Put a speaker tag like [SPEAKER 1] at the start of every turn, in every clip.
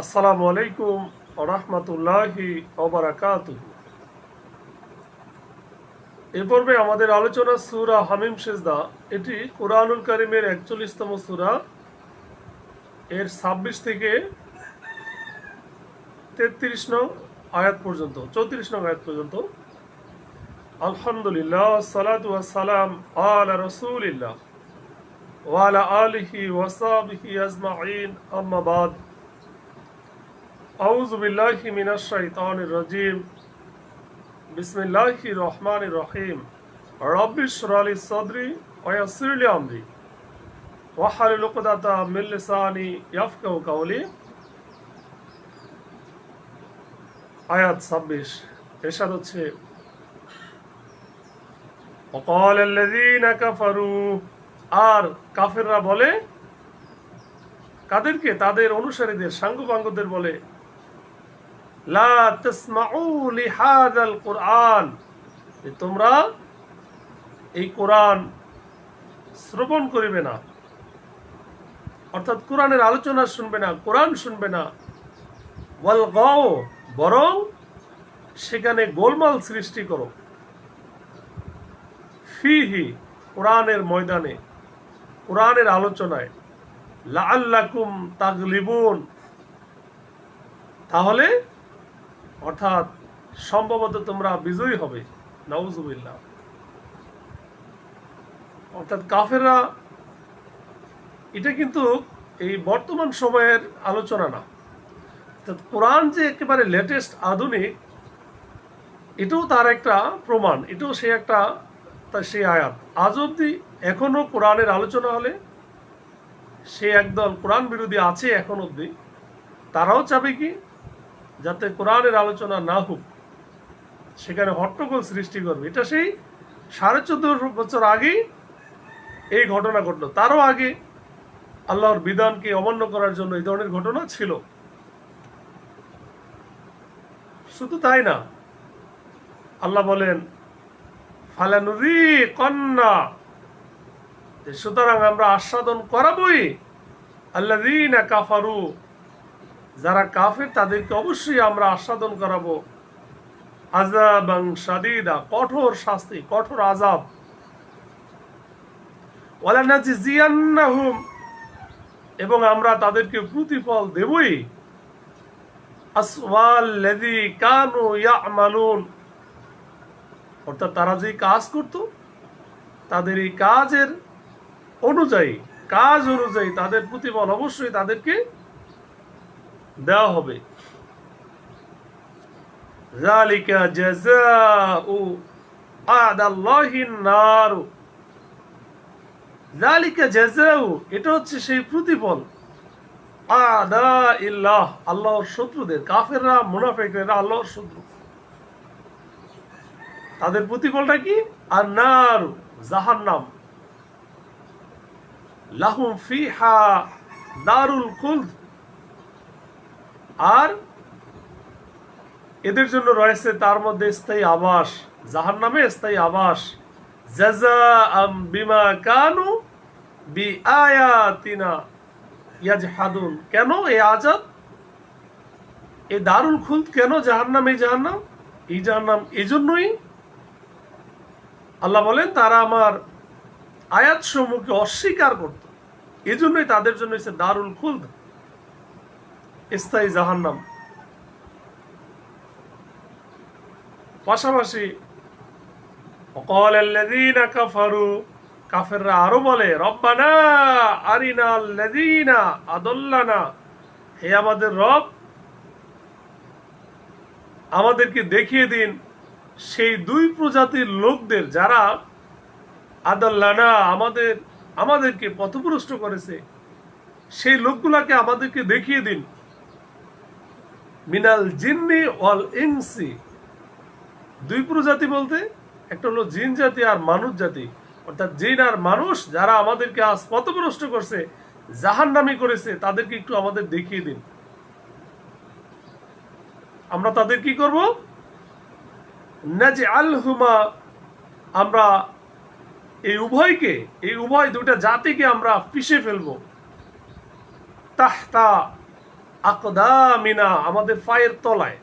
[SPEAKER 1] আসসালামু আলাইকুম ওয়া রাহমাতুল্লাহি ওয়া বারাকাতুহু। এ পর্বে আমাদের আলোচনা সূরা হামিম সেজদা। এটি কুরআনুল কারীমের ৪১তম সূরা। এর ২৬ থেকে ৩৩ নং আয়াত পর্যন্ত, ৩৪ নং আয়াত পর্যন্ত। আলহামদুলিল্লাহ, সালাতু ওয়াস সালাম আলা রাসূলিল্লাহ ওয়া আলা আলিহি ওয়া সাহবিহি আজমাইন, আম্মা বাদ। আউযু বিল্লাহি মিনাশ শাইতানির রাজীম। বিসমিল্লাহির রহমানির রহিম। রব্বি ইশরাহ লি সাদরি ওয়া ইয়াসসির লি আমরি ওয়াহলুল উকদাতাম মিন লিসানি ইয়াফকাহু কাওলি। আয়াত ২৬ এরশাদ হচ্ছে, ওয়াকাল আল্লাযীনা কাফারু, আর কাফেররা বলে, কাদেরকে? তাদের অনুসারীদের, সাঙ্গপাঙ্গদের বলে, লা তাসমাউ লিহাযাল কুরআন, তোমরা এই কোরআন শ্রবণ করিবে না, অর্থাৎ কোরআনের আলোচনা শুনবে না, কোরআন শুনবে না। ওয়াল গাও, বরং সেখানে গোলমাল সৃষ্টি করো। ফিহি, কোরআনের ময়দানে, কোরআনের আলোচনায়। লাআল্লাকুম তাগলিবুন, তাহলে অর্থাৎ সম্ভবত তোমরা বিজয়ী হবে। নাউজুবিল্লাহ। অর্থাৎ কাফেররা, এটা কিন্তু এই বর্তমান সময়ের আলোচনা না। অর্থাৎ কোরআন যে একেবারে লেটেস্ট, আধুনিক, এটাও তার একটা প্রমাণ, এটাও সে একটা সেই আয়াত। আজ অব্দি এখনো কোরআনের আলোচনা হলে সে একদল কোরআন বিরোধী আছে এখন অব্দি, তারাও চাবে কি যাতে কোরআনের আলোচনা না হোক, সেখানে হট্টগোল সৃষ্টি করবে। এটা সেই 14.5 বছর আগেই এই ঘটনা ঘটলো। তারও আগে আল্লাহর বিধানকে অমান্য করার জন্য এই ধরনের ঘটনা ছিল। শুধু তাই না, আল্লাহ বলেন ফালানুযীকান্না, সুতরাং আমরা আস্বাদন করাবই আল্লাযীনা কাফারু, যারা কাফের তাদেরকে অবশ্যই আমরা আস্বাদন করাবো আযাবান শাদীদা, কঠোর শাস্তি, কঠোর আযাব। ওয়ালানাজিজিয়ান্নাহুম, এবং আমরা তাদেরকে প্রতিফল দেবই আসওয়াল্লাযী কানু ইয়ামালুন, অর্থাৎ তারা যে কাজ করত তাদের এই কাজের অনুযায়ী, কাজ অনুযায়ী তাদের প্রতিফল অবশ্যই তাদেরকে দেওয়া হবে। যালিকা জাযাউ আদাল্লাহিন নার, যালিকা জাযাউ, এটা হচ্ছে সেই প্রতিফল আদা ইল্লাহ, আল্লাহর শত্রুদের। কাফেররা, মুনাফিকরা আল্লাহর শত্রু, তাদের প্রতিফলটা কি? আর নার, জাহান্নাম। লাহুম ফিহা দারুল খুলদ, আর এদের জন্য রয়েছে তার মধ্যে স্থায়ী আবাস, জাহান্নামে স্থায়ী আবাস। জাযাআম বিমা কানু বিআয়াতিনা ইয়াজহাদুন, কেন এই আযাব, এই দারুল খুলদ কেন জাহান্নাম? এই জাহান্নাম এজন্যই, আল্লাহ বলেন, তারা আমার আয়াত সমূহকে অস্বীকার করত, এজন্যই তাদের জন্য হচ্ছে দারুল খুলদ, স্থায়ী জাহান্নাম। পাশাপাশি ওয়াকাল আল্লাযীনা কাফারু, কাফেররা আরো বলে, রব্বানা আরিনাল্লাযীনা আদাল্লানা, হে আমাদের রব, আমাদেরকে দেখিয়ে দিন সেই দুই প্রজাতির লোকদের যারা আদাল্লানা, আমাদেরকে পথভ্রষ্ট করেছে, সেই লোকগুলাকে আমাদেরকে দেখিয়ে দিন। মিনাল জিন্নি ওয়াল ইনসি, দুই প্রজাতি বলতে একটা হলো জিন জাতি আর মানুষ জাতি, অর্থাৎ জিন আর মানুষ যারা আমাদেরকে আজ পথভ্রষ্ট করছে, জাহান্নামী করেছে, তাদেরকে একটু আমাদের দেখিয়ে দিন। আমরা তাদের কি করব? নাজআলহুমা, আমরা এই উভয় দুটা জাতিকে আমরা পিষে ফেলবো। তাহতা আকদামিনা, আমাদের পায়ের তলায়,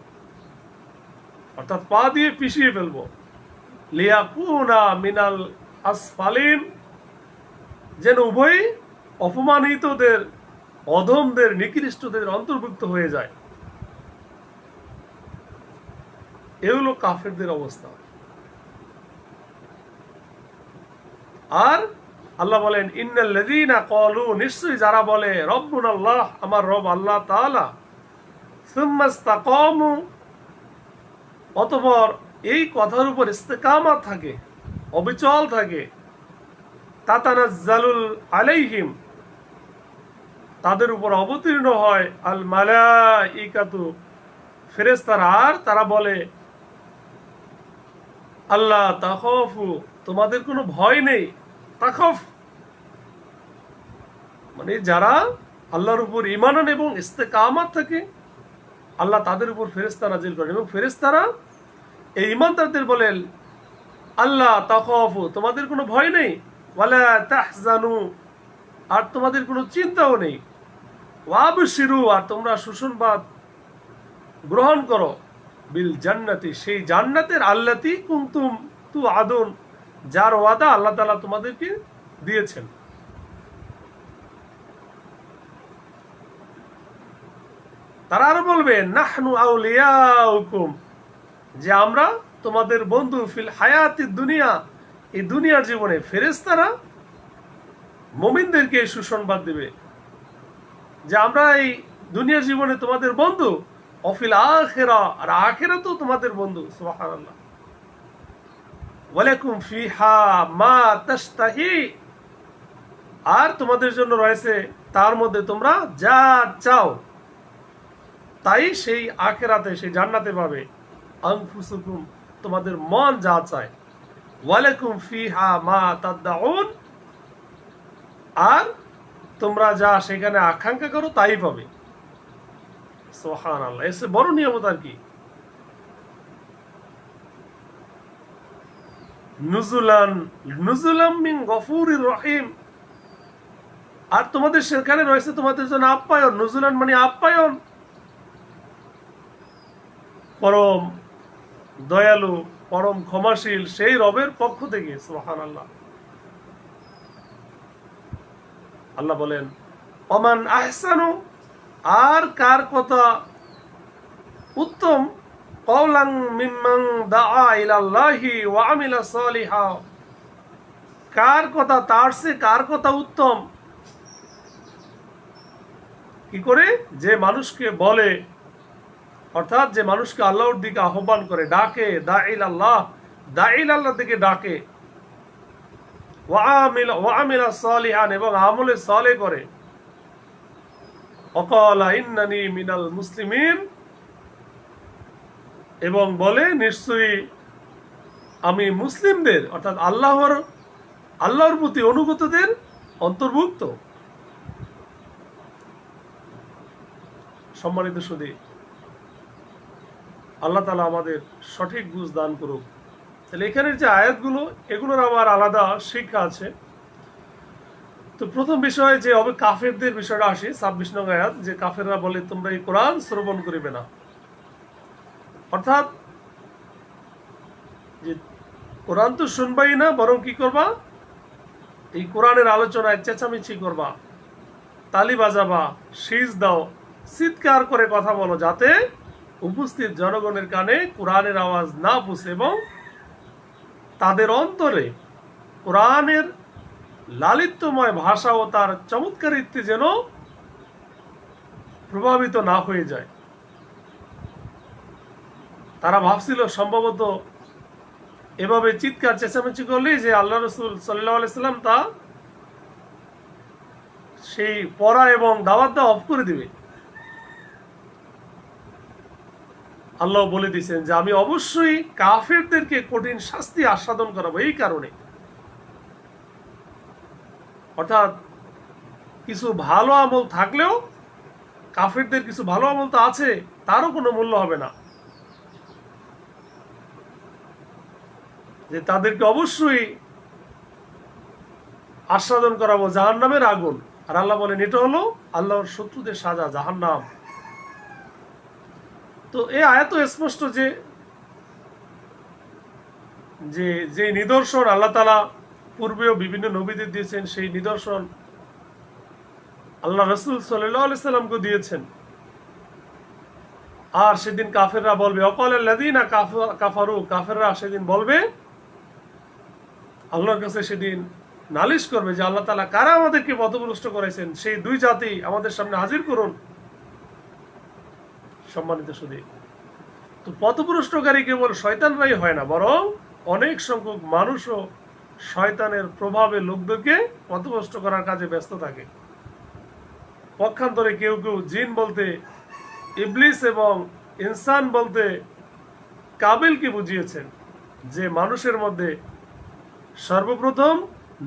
[SPEAKER 1] অর্থাৎ পা দিয়ে পিষিয়ে ফেলবো। লিয়াকুনা মিনাল আসফালিন, যেন উভয়ই অপমানিতদের, অধমদের, নিকৃষ্টদের অন্তর্ভুক্ত হয়ে যায়। এ হলো কাফেরদের অবস্থা। আর আল্লাহ বলেন, ইন্নাল্লাযীনা ক্বালু, নিশ্চয়ই যারা বলে রব্বুনাল্লাহ, আমার রব আল্লাহ তাআলা, সুম্মা ইসতাকামু, অতঃপর এই কথার উপর ইস্তেকামত থাকে, অবিচল থাকে, তাতানাজ্জালুল আলাইহিম, তাদের উপর অবতীর্ণ হয় আল মালাইকাতু, ফেরেশতারা, আর তারা বলে আল্লাহ তাখাফু, তোমাদের কোনো ভয় নেই। তাখাফ মানে যারা আল্লাহর উপর ঈমান আনে এবং ইস্তেকামত থাকে, আল্লাহ তাদের উপর ফেরেশতা নাজিল করেন, এবং ফেরেশতারা এই ঈমানদারদের বলেন আল্লাহ তাখাফু, তোমাদের কোনো ভয় নেই, ওয়ালা তাহজানু, আর তোমাদের কোনো চিন্তাও নেই, ওয়াবশিরু, আর তোমরা সুসংবাদ গ্রহণ করো, বিল জান্নাতি, সেই জান্নাতের, আল্লাতি কুনতুম তুআদুন, যার ওয়াদা আল্লাহ তাআলা তোমাদেরকে দিয়েছেন। তারা আরো বলবে নাহনু আউলিয়াউকুম, যে আমরা তোমাদের বন্ধু, ফিল হায়াতি দুনিয়া, এই দুনিয়ার জীবনে। ফেরেশতারা মুমিনদেরকে সুসংবাদ দিবে যে আমরা এই দুনিয়ার জীবনে তোমাদের বন্ধু, অফিল আখিরা, আর আখিরাতেও তোমাদের বন্ধু। সুবহানাল্লাহ। ওয়ালাকুম ফিহা মা তাশতাহি, আর তোমাদের জন্য রয়েছে তার মধ্যে তোমরা যা চাও, তাই সেই আখিরাতে, সেই জান্নাতে পাবে। আনফুসুকুম, তোমাদের মন যা চায়। ওয়ালাকুম ফিহা মা তাদউন, আর তোমরা যা সেখানে আকাঙ্ক্ষা করো তাই পাবে। সুবহানাল্লাহ। এসে বড় নিয়ামত আর কি। নুজুলান নুজুলাম মিন গফুরির রহিম, আর তোমাদের সেখানে রয়েছে তোমাদের জন্য আপ্যায়ন। নুজুলান মানে আপ্যায়ন, পরম দয়ালু, পরম ক্ষমাশীল সেই রবের পক্ষ থেকে। সুবহানাল্লাহ। আল্লাহ বলেন ওমান আহসানু, আর কার কথা উত্তম, কওলান মিম্মান দাআ ইলাল্লাহি ওয়া আমিলা সালিহা, কার কথা, তার চেয়ে কার কথা উত্তম, কি করে, যে মানুষকে বলে, অর্থাৎ যে মানুষকে আল্লাহর দিকে আহ্বান করে, ডাকে, দাইল আল্লাহ, দাইল আল্লাহ দিকে ডাকে, ওয়া আমিলা সালিহান, এবং আমলে সালেহ করে, ওয়াকালা ইন্নানি মিনাল মুসলিমিন, এবং বলে নিশ্চয়ই আমি মুসলিমদের, অর্থাৎ আল্লাহর প্রতি অনুগতদের অন্তর্ভুক্ত। সম্মানিত সুধী, আল্লাহ তাআলা আমাদের সঠিক বুঝ দান করুক। তাহলে এখানের যে আয়াতগুলো, এগুলোর আবার আলাদা শিক্ষা আছে। তো প্রথম বিষয় যে হবে কাফেরদের বিষয়টা আসে, 26 নং আয়াত, যে কাফেররা বলে তোমরা এই কোরআন শ্রবণ করিবে না, অর্থাৎ যে কোরআন তো শুনবাই না, বরং কি করবা, এই কোরআনের আলোচনায় চেঁচামেচি করবা, তালি বাজাবা, শীষ দাও, চিৎকার করে কথা বলো, যাতে উপস্থিত জনগণের কানে কোরআনের আওয়াজ না পৌঁছে এবং তাদের অন্তরে কোরআনের লালিত্যময় ভাষা ও তার চমৎকারিত্বে যেন প্রভাবিত না হয়ে যায়। তারা ভাবছিল সম্ভবত এভাবে চিৎকার চেঁচামেচি করলেই যে আল্লাহ রাসূল সাল্লাল্লাহু আলাইহি সাল্লাম তা সেই পড়া এবং দাওয়াত দেওয়া অফ করে দিবে। আল্লাহ বলে দিয়েছেন যে আমি অবশ্যই কাফেরদেরকে কঠিন শাস্তি আস্বাদন করাবো। এই কারণে, অর্থাৎ কিছু ভালো আমল থাকলেও কাফেরদের কিছু ভালো আমল তো আছে, তারও কোনো মূল্য হবে না, যে তাদেরকে অবশ্যই আস্বাদন করাবো জাহান্নামের আগুন। আর আল্লাহ বলেন এটা হলো আল্লাহর শত্রুদের সাজা, জাহান্নাম। তো এই আয়াত স্পষ্ট যে যে যে নিদর্শন আল্লাহ তাআলা পূর্বেও বিভিন্ন নবীদের দিয়েছেন, সেই নিদর্শন আল্লাহ রাসূল সাল্লাল্লাহু আলাইহি সাল্লামকে দিয়েছেন। আর সেদিন কাফেররা বলবে, অকালাল্লাযীনা কাফারু, কাফেররা সেদিন বলবে, আল্লাহর কাছে সেদিন নালিশ করবে যে আল্লাহ তাআলা কারা আমাদেরকে পথভ্রষ্ট করেছেন, সেই দুই জাতি আমাদের সামনে হাজির করুন। সম্মানিত সুধী, তো পথভ্রষ্টকারী কেবল শয়তানরাই হয় না, বরং অনেক সংখ্যক মানুষও শয়তানের প্রভাবে লোকদেরকে পথভ্রষ্ট করার কাজে ব্যস্ত থাকে। পক্ষান্তরে কেউ কেউ জিন বলতে ইবলিস এবং ইনসান বলতে কাবিলকে বুঝিয়েছেন, যে মানুষের মধ্যে সর্বপ্রথম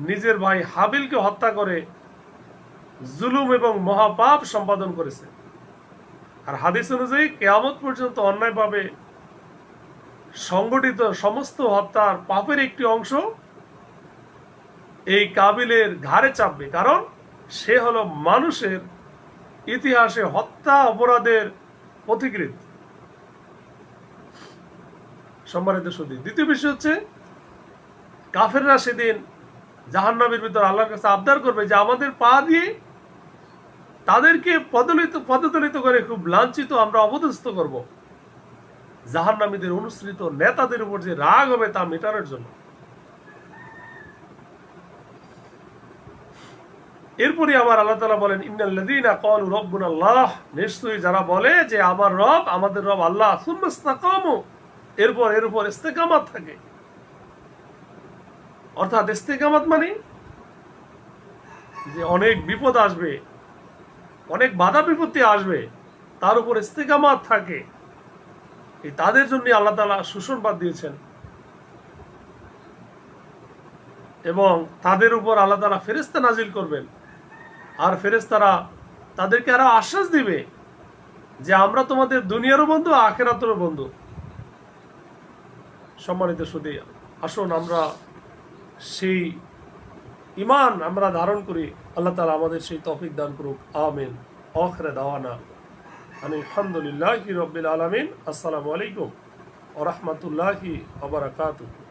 [SPEAKER 1] নিজের ভাই হাবিলকে হত্যা করে জুলুম এবং মহাপাপ সম্পাদন করেছে। আর হাদিস অনুযায়ী কিয়ামত পর্যন্ত অন্যায়ভাবে সংগঠিত সমস্ত হত্যার পাপের একটি অংশ এই কাবিলের ঘাড়ে চাপবে, কারণ সে হলো মানুষের ইতিহাসে হত্যা অপরাধের পথিকৃৎ। সম্মানিত সুধী, দ্বিতীয় বিষয় হচ্ছে কাফেররা সেদিন জাহান্নামের ভিতর আল্লাহর কাছে আবদার করবে যে আমাদের পা দিয়ে তাদেরকে পদদলিত করে খুব লাঞ্ছিত আমরা অপদস্থ করব। জাহান্নামীদের অনুসৃত নেতাদের উপর যে রাগ হবে তা মেটানোর জন্য। এরপরে আবার আল্লাহ তাআলা বলেন, ইন্নাল্লাযীনা ক্বালু রাব্বুনাল্লাহ, নিশ্চয়ই যারা বলে যে আমার রব, আমাদের রব আল্লাহ, সুম্মা ইসতাকামু, এরপর এর উপর ইস্তেকামত থাকে। অর্থাৎ ইস্তেকামত মানে যে অনেক বিপদ আসবে, অনেক বাধা বিপত্তি আসবে, তার উপর ইস্তেকামত থাকে, এই তাদের জন্য আল্লাহ তাআলা সুসংবাদ দিয়েছেন। এবং তাদের উপর আল্লাহ তাআলা ফেরেশতা নাজিল করবেন, আর ফেরেশতারা তাদেরকে আরো আশ্বাস দিবে যে আমরা তোমাদের দুনিয়ারও বন্ধু, আখিরাতেরও বন্ধু। সম্মানিত সুধী, আসুন আমরা সেই ঈমান আমরা ধারণ করি। আল্লাহ তাআলা আমাদের সেই তৌফিক দান করুক। আমিন। আখির দাওয়ানা আলহামদুলিল্লাহি রাব্বিল আলামিন। আসসালামু আলাইকুম ওয়া রাহমাতুল্লাহি ওয়া বারাকাতুহু।